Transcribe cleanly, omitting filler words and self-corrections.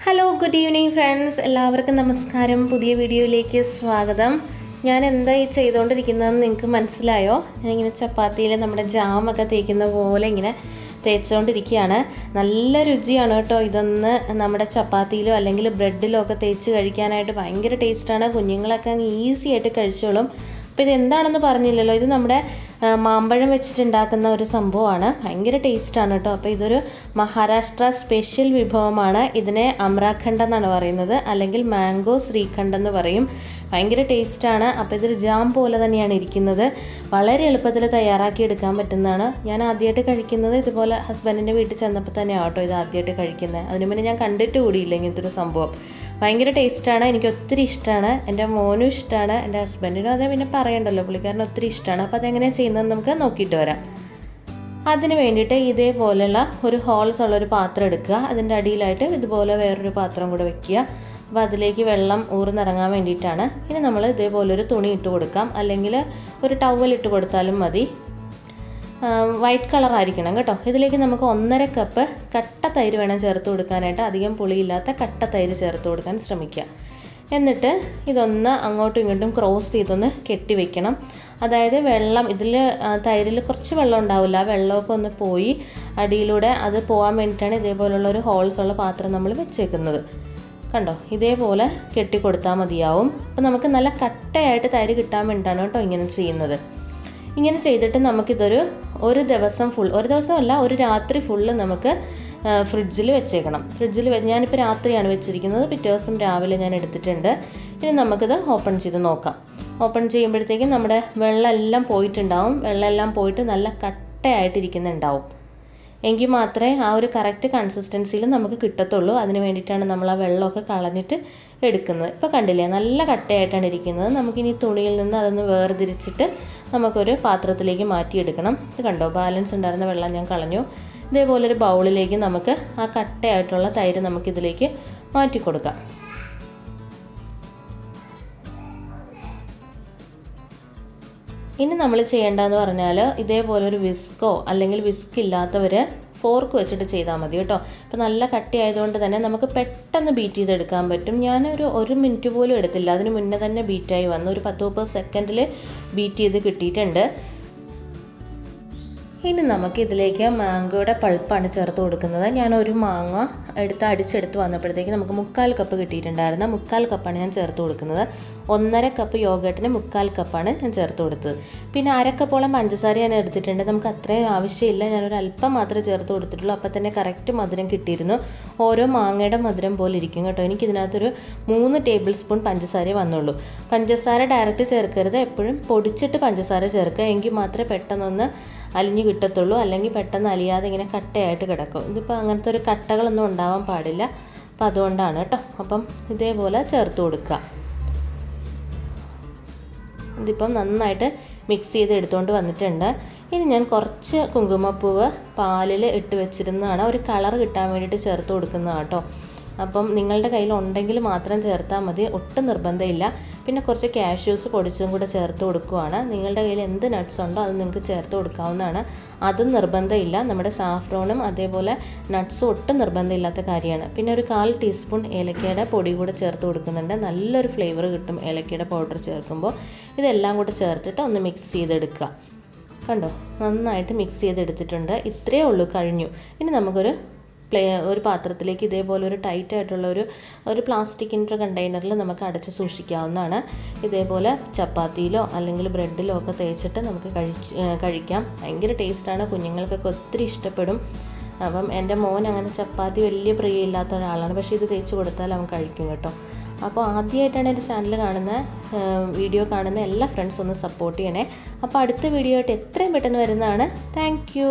Hello good evening friends, എല്ലാവർക്കും നമസ്കാരം. പുതിയ വീഡിയോയിലേക്ക് സ്വാഗതം. ഞാൻ എന്തായി ചെയ്തുകൊണ്ടിരിക്കുന്നതെന്ന് നിങ്ങൾക്ക് മനസ്സിലായോ? ഞാനിങ്ങനെ ചപ്പാത്തിയിൽ നമ്മുടെ ജാമൊക്കെ തേക്കുന്ന പോലെ ഇങ്ങനെ തേച്ചുകൊണ്ടിരിക്കുകയാണ്. നല്ല രുചിയാണ് കേട്ടോ. ഇതൊന്ന് നമ്മുടെ ചപ്പാത്തിയിലോ അല്ലെങ്കിൽ ബ്രെഡിലോ ഒക്കെ തേച്ച് കഴിക്കാനായിട്ട് ഭയങ്കര ടേസ്റ്റാണ്. കുഞ്ഞുങ്ങളൊക്കെ ഈസി ആയിട്ട് കഴിച്ചോളും. അപ്പോൾ ഇതെന്താണെന്ന് പറഞ്ഞില്ലല്ലോ, ഇത് നമ്മുടെ മാമ്പഴം വെച്ചിട്ടുണ്ടാക്കുന്ന ഒരു സംഭവമാണ്. ഭയങ്കര ടേസ്റ്റാണ് കേട്ടോ. അപ്പോൾ ഇതൊരു മഹാരാഷ്ട്ര സ്പെഷ്യൽ വിഭവമാണ്. ഇതിനെ അമ്രാഖണ്ഡ് എന്നാണ് പറയുന്നത്, അല്ലെങ്കിൽ മാംഗോ ശ്രീഖണ്ഡ് എന്ന് പറയും. ഭയങ്കര ടേസ്റ്റാണ്. അപ്പോൾ ഇതൊരു ജാം പോലെ തന്നെയാണ് ഇരിക്കുന്നത്. വളരെ എളുപ്പത്തിൽ തയ്യാറാക്കി എടുക്കാൻ പറ്റുന്നതാണ്. ഞാൻ ആദ്യമായിട്ട് കഴിക്കുന്നത് ഇതുപോലെ ഹസ്ബൻഡിൻ്റെ വീട്ടിൽ ചെന്നപ്പോൾ തന്നെയാണ് കേട്ടോ ഇത് ആദ്യമായിട്ട് കഴിക്കുന്നത്. അതിന് മുന്നേ ഞാൻ കണ്ടിട്ട് കൂടിയില്ല ഇങ്ങനത്തെ ഒരു സംഭവം. ഭയങ്കര ടേസ്റ്റാണ്, എനിക്ക് ഒത്തിരി ഇഷ്ടമാണ്. എൻ്റെ മോനും ഇഷ്ടമാണ്, എൻ്റെ ഹസ്ബൻഡിനും അതേ പിന്നെ പറയണ്ടല്ലോ, പുള്ളിക്കാരന് ഒത്തിരി ഇഷ്ടമാണ്. അപ്പോൾ അതെങ്ങനെയാണ് ചെയ്യുന്നതെന്ന് നമുക്ക് നോക്കിയിട്ട് വരാം. അതിന് വേണ്ടിയിട്ട് ഇതേപോലെയുള്ള ഒരു ഹോൾസ് ഉള്ളൊരു പാത്രം എടുക്കുക. അതിൻ്റെ അടിയിലായിട്ട് ഇതുപോലെ വേറൊരു പാത്രം കൂടെ വെക്കുക. അപ്പോൾ അതിലേക്ക് വെള്ളം ഊർന്നിറങ്ങാൻ വേണ്ടിയിട്ടാണ്. ഇനി നമ്മൾ ഇതേപോലൊരു തുണി ഇട്ട് കൊടുക്കാം, അല്ലെങ്കിൽ ഒരു ടവൽ ഇട്ട് കൊടുത്താലും മതി. വൈറ്റ് കളർ ആയിരിക്കണം കേട്ടോ. ഇതിലേക്ക് നമുക്ക് 1.5 കപ്പ് കട്ട തൈര് വേണം ചേർത്ത് കൊടുക്കാനായിട്ട്. അധികം പുളിയില്ലാത്ത കട്ട തൈര് ചേർത്ത് കൊടുക്കാൻ ശ്രമിക്കുക. എന്നിട്ട് ഇതൊന്ന് അങ്ങോട്ടും ഇങ്ങോട്ടും ക്രോസ് ചെയ്തൊന്ന് കെട്ടി വെക്കണം. അതായത് വെള്ളം ഇതിൽ തൈരിൽ കുറച്ച് വെള്ളം ഉണ്ടാവില്ല, ആ വെള്ളമൊക്കെ ഒന്ന് പോയി അടിയിലൂടെ അത് പോകാൻ വേണ്ടിയിട്ടാണ് ഇതേപോലുള്ള ഒരു ഹോൾസ് ഉള്ള പാത്രം നമ്മൾ വെച്ചേക്കുന്നത്. കണ്ടോ, ഇതേപോലെ കെട്ടിക്കൊടുത്താൽ മതിയാവും. അപ്പോൾ നമുക്ക് നല്ല കട്ടയായിട്ട് തൈര് കിട്ടാൻ വേണ്ടിയിട്ടാണ് കേട്ടോ ഇങ്ങനെ ചെയ്യുന്നത്. ഇങ്ങനെ ചെയ്തിട്ട് നമുക്കിതൊരു ഒരു ദിവസമല്ല, ഒരു രാത്രി ഫുള്ള് നമുക്ക് ഫ്രിഡ്ജിൽ വെച്ചേക്കണം. ഞാനിപ്പോൾ രാത്രിയാണ് വെച്ചിരിക്കുന്നത്, പിറ്റേ ദിവസം രാവിലെ ഞാൻ എടുത്തിട്ടുണ്ട്. ഇനി നമുക്കിത് ഓപ്പൺ ചെയ്ത് നോക്കാം. ഓപ്പൺ ചെയ്യുമ്പോഴത്തേക്കും നമ്മുടെ വെള്ളമെല്ലാം പോയിട്ടുണ്ടാവും. വെള്ളമെല്ലാം പോയിട്ട് നല്ല കട്ടയായിട്ടിരിക്കുന്നുണ്ടാവും. എങ്കിൽ മാത്രമേ ആ ഒരു കറക്റ്റ് കൺസിസ്റ്റൻസിയിൽ നമുക്ക് കിട്ടത്തുള്ളൂ. അതിന് വേണ്ടിയിട്ടാണ് നമ്മൾ ആ വെള്ളമൊക്കെ കളഞ്ഞിട്ട് എടുക്കുന്നത്. ഇപ്പോൾ കണ്ടില്ലേ, നല്ല കട്ടയായിട്ടാണ് ഇരിക്കുന്നത്. നമുക്കിനി തുണിയിൽ നിന്ന് അതൊന്ന് വേർതിരിച്ചിട്ട് നമുക്കൊരു പാത്രത്തിലേക്ക് മാറ്റിയെടുക്കണം. ഇത് കണ്ടോ, ബാലൻസ് ഉണ്ടായിരുന്ന വെള്ളം ഞാൻ കളഞ്ഞു. ഇതേപോലെ ഒരു ബൗളിലേക്ക് നമുക്ക് ആ കട്ടയായിട്ടുള്ള തൈര് നമുക്കിതിലേക്ക് മാറ്റി കൊടുക്കാം. ഇനി നമ്മൾ ചെയ്യേണ്ടതെന്ന് പറഞ്ഞാൽ ഇതേപോലെ ഒരു വിസ്കോ അല്ലെങ്കിൽ വിസ്ക് ഇല്ലാത്തവർ ഫോർക്ക് വെച്ചിട്ട് ചെയ്താൽ മതി കേട്ടോ. അപ്പോൾ നല്ല കട്ടിയായതുകൊണ്ട് തന്നെ നമുക്ക് പെട്ടെന്ന് ബീറ്റ് ചെയ്തെടുക്കാൻ പറ്റും. ഞാനൊരു 1 മിനിറ്റ് പോലും എടുത്തില്ല, അതിന് മുന്നേ തന്നെ ബീറ്റായി വന്നു. ഒരു 10-30 സെക്കൻഡിൽ ബീറ്റ് ചെയ്ത് കിട്ടിയിട്ടുണ്ട്. ഇനി നമുക്ക് ഇതിലേക്ക് മാംഗോയുടെ പൾപ്പാണ് ചേർത്ത് കൊടുക്കുന്നത്. ഞാൻ ഒരു മാങ്ങ അടിച്ചെടുത്ത് വന്നപ്പോഴത്തേക്ക് നമുക്ക് 3/4 കപ്പ് കിട്ടിയിട്ടുണ്ടായിരുന്നു. 3/4 കപ്പാണ് ഞാൻ ചേർത്ത് കൊടുക്കുന്നത്. 1.5 കപ്പ് യോഗട്ടിന് 3/4 കപ്പാണ് ഞാൻ ചേർത്ത് കൊടുത്തത്. പിന്നെ 1/2 കപ്പോളം പഞ്ചസാര ഞാൻ എടുത്തിട്ടുണ്ട്. നമുക്ക് അത്രയും ആവശ്യമില്ല, ഞാനൊരു അല്പം മാത്രമേ ചേർത്ത് കൊടുത്തിട്ടുള്ളൂ. അപ്പോൾ തന്നെ കറക്റ്റ് മധുരം കിട്ടിയിരുന്നു. ഓരോ മാങ്ങയുടെ മധുരം പോലെ ഇരിക്കും കേട്ടോ. എനിക്കിതിനകത്തൊരു 3 ടേബിൾ സ്പൂൺ പഞ്ചസാരേ വന്നുള്ളൂ. പഞ്ചസാര ഡയറക്റ്റ് ചേർക്കരുത്, എപ്പോഴും പൊടിച്ചിട്ട് പഞ്ചസാര ചേർക്കുക. എങ്കിൽ മാത്രമേ പെട്ടെന്നൊന്ന് അലിഞ്ഞ് കിട്ടത്തുള്ളൂ, അല്ലെങ്കിൽ പെട്ടെന്ന് അലിയാതെ ഇങ്ങനെ കട്ടയായിട്ട് കിടക്കും. ഇതിപ്പോൾ അങ്ങനത്തെ ഒരു കട്ടകളൊന്നും ഉണ്ടാവാൻ പാടില്ല. അപ്പം അതുകൊണ്ടാണ് കേട്ടോ. അപ്പം ഇതേപോലെ ചേർത്ത് കൊടുക്കുക. ഇതിപ്പം നന്നായിട്ട് മിക്സ് ചെയ്ത് എടുത്തുകൊണ്ട് വന്നിട്ടുണ്ട്. ഇനി ഞാൻ കുറച്ച് കുങ്കുമപ്പൂവ് പാലിൽ ഇട്ട് വെച്ചിരുന്നതാണ്, ഒരു കളർ കിട്ടാൻ വേണ്ടിയിട്ട് ചേർത്ത് കൊടുക്കുന്നതാണ് കേട്ടോ. അപ്പം നിങ്ങളുടെ കയ്യിൽ ഉണ്ടെങ്കിൽ മാത്രം ചേർത്താൽ മതി, ഒട്ടും നിർബന്ധമില്ല. പിന്നെ കുറച്ച് കാഷ്യൂസ് പൊടിച്ചതും കൂടെ ചേർത്ത് കൊടുക്കുകയാണ്. നിങ്ങളുടെ കയ്യിൽ എന്ത് നട്ട്സ് ഉണ്ടോ അത് നിങ്ങൾക്ക് ചേർത്ത് കൊടുക്കാവുന്നതാണ്. അതും നിർബന്ധമില്ല. നമ്മുടെ സാഫ്രോണും അതേപോലെ നട്ട്സും ഒട്ടും നിർബന്ധമില്ലാത്ത കാര്യമാണ്. പിന്നെ ഒരു 1/4 ടീസ്പൂൺ ഏലക്കയുടെ പൊടി കൂടെ ചേർത്ത് കൊടുക്കുന്നുണ്ട്. നല്ലൊരു ഫ്ലേവർ കിട്ടും ഏലക്കയുടെ പൗഡർ ചേർക്കുമ്പോൾ. ഇതെല്ലാം കൂടെ ചേർത്തിട്ട് ഒന്ന് മിക്സ് ചെയ്തെടുക്കുക. കണ്ടോ, നന്നായിട്ട് മിക്സ് ചെയ്തെടുത്തിട്ടുണ്ട്. ഇത്രയേ ഉള്ളൂ, കഴിഞ്ഞു. ഇനി നമുക്കൊരു ഒരു പാത്രത്തിലേക്ക് ഇതേപോലെ ഒരു ടൈറ്റ് ആയിട്ടുള്ള ഒരു പ്ലാസ്റ്റിക്കിൻ്റെ കണ്ടെയ്നറിൽ നമുക്ക് അടച്ച് സൂക്ഷിക്കാവുന്നതാണ്. ഇതേപോലെ ചപ്പാത്തിയിലോ അല്ലെങ്കിൽ ബ്രെഡിലോ ഒക്കെ തേച്ചിട്ട് നമുക്ക് കഴിക്കാം. ഭയങ്കര ടേസ്റ്റാണ്, കുഞ്ഞുങ്ങൾക്കൊക്കെ ഒത്തിരി ഇഷ്ടപ്പെടും. അപ്പം എൻ്റെ മോൻ അങ്ങനെ ചപ്പാത്തി വലിയ പ്രിയമില്ലാത്ത ഒരാളാണ്, പക്ഷേ ഇത് തേച്ച് കൊടുത്താൽ അവൻ കഴിക്കും കേട്ടോ. അപ്പോൾ ആദ്യമായിട്ടാണ് എൻ്റെ ചാനൽ വീഡിയോ കാണുന്ന എല്ലാ ഫ്രണ്ട്സും ഒന്ന് സപ്പോർട്ട് ചെയ്യണേ. അപ്പോൾ അടുത്ത വീഡിയോ ആയിട്ട് എത്രയും പെട്ടെന്ന് വരുന്നതാണ്. Thank you.